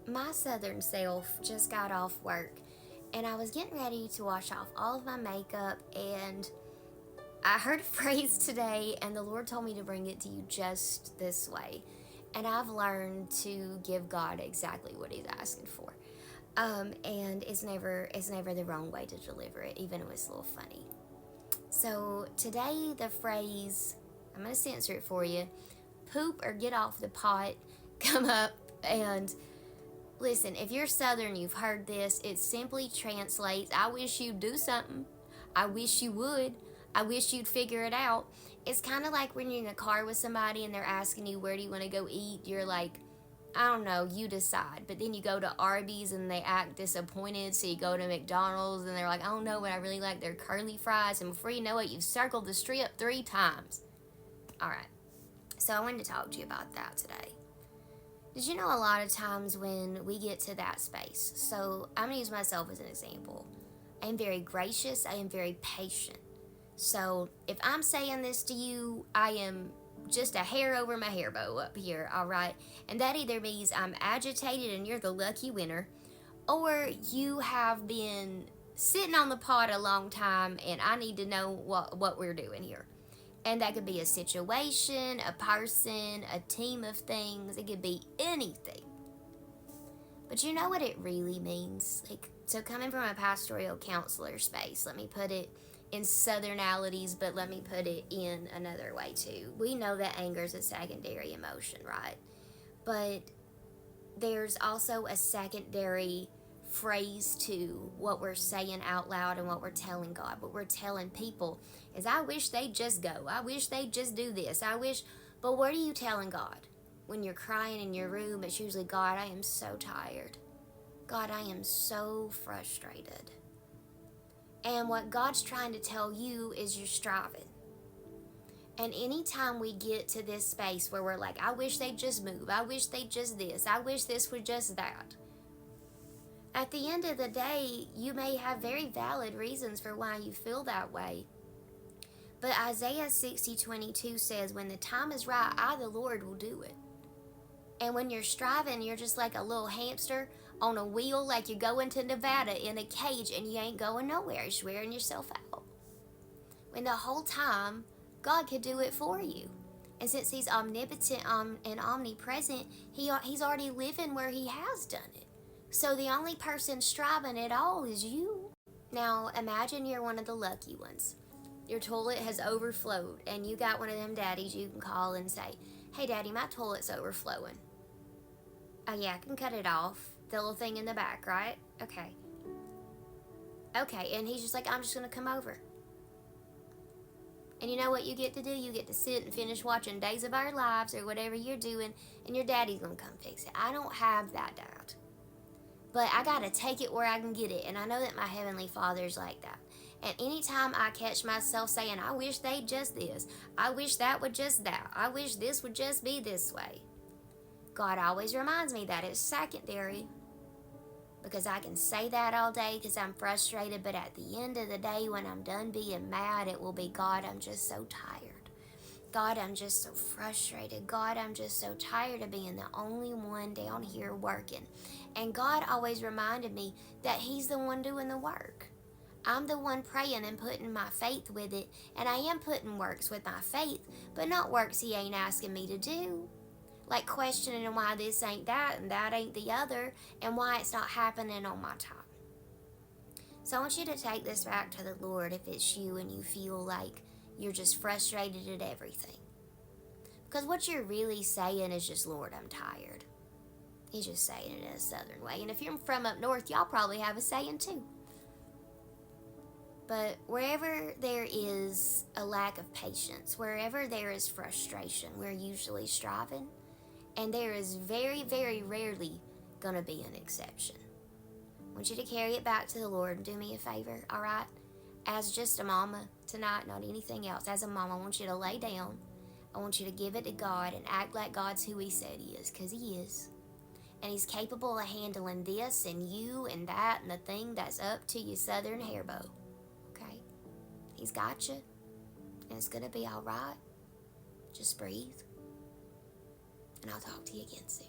my southern self just got off work and I was getting ready to wash off all of my makeup, and I heard a phrase today and the Lord told me to bring it to you just this way. And I've learned to give God exactly what He's asking for. And it's never the wrong way to deliver it, even if it's a little funny. So today the phrase, I'm gonna censor it for you, poop or get off the pot, come up. And listen, if you're Southern, you've heard this. It simply translates, I wish you'd do something. I wish you would. I wish you'd figure it out. It's kind of like when you're in a car with somebody and they're asking you, where do you want to go eat? You're like, I don't know, you decide. But then you go to Arby's and they act disappointed. So you go to McDonald's and they're like, I don't know, but I really like their curly fries. And before you know it, you've circled the strip 3 times. All right. So I wanted to talk to you about that today. Did you know a lot of times when we get to that space, so I'm going to use myself as an example. I am very gracious. I am very patient. So if I'm saying this to you, I am just a hair over my hair bow up here, all right? And that either means I'm agitated and you're the lucky winner, or you have been sitting on the pot a long time and I need to know what we're doing here. And that could be a situation, a person, a team of things. It could be anything. But you know what it really means? So coming from a pastoral counselor space, let me put it in Southernalities, but let me put it in another way too. We know that anger is a secondary emotion, right? But there's also a secondary phrase to what we're saying out loud and what we're telling God, what we're telling people is, I wish they'd just go. I wish they'd just do this. I wish. But what are you telling God? When you're crying in your room, it's usually, God, I am so tired. God, I am so frustrated. And what God's trying to tell you is you're striving. And anytime we get to this space where we're like, I wish they'd just move. I wish they'd just this. I wish this were just that. At the end of the day, you may have very valid reasons for why you feel that way. But Isaiah 60:22 says, when the time is right, I, the Lord, will do it. And when you're striving, you're just like a little hamster on a wheel, like you're going to Nevada in a cage and you ain't going nowhere. You're wearing yourself out. When the whole time, God could do it for you. And since He's omnipotent and omnipresent, He's already living where He has done it. So the only person striving at all is you. Now imagine you're one of the lucky ones. Your toilet has overflowed and you got one of them daddies you can call and say, hey daddy, my toilet's overflowing. Oh yeah, I can cut it off. The little thing in the back, right? Okay. Okay, and he's just like, I'm just gonna come over. And you know what you get to do? You get to sit and finish watching Days of Our Lives or whatever you're doing, and your daddy's gonna come fix it. I don't have that dad. But I gotta take it where I can get it. And I know that my Heavenly Father's like that. And anytime I catch myself saying, I wish they'd just this. I wish that would just that. I wish this would just be this way. God always reminds me that it's secondary. Because I can say that all day because I'm frustrated. But at the end of the day, when I'm done being mad, it will be, God, I'm just so tired. God, I'm just so frustrated. God, I'm just so tired of being the only one down here working. And God always reminded me that He's the one doing the work. I'm the one praying and putting my faith with it. And I am putting works with my faith, but not works He ain't asking me to do. Like questioning why this ain't that and that ain't the other, and why it's not happening on my time. So I want you to take this back to the Lord if it's you and you feel like you're just frustrated at everything. Because what you're really saying is just, Lord, I'm tired. He's just saying it in a southern way. And if you're from up north, y'all probably have a saying too. But wherever there is a lack of patience, wherever there is frustration, we're usually striving. And there is very, very rarely going to be an exception. I want you to carry it back to the Lord and do me a favor, all right? As just a mama tonight, not anything else. As a mama, I want you to lay down. I want you to give it to God and act like God's who He said He is, because He is. And He's capable of handling this and you and that and the thing that's up to your southern hair bow. Okay? He's got you. And it's going to be all right. Just breathe. And I'll talk to you again soon.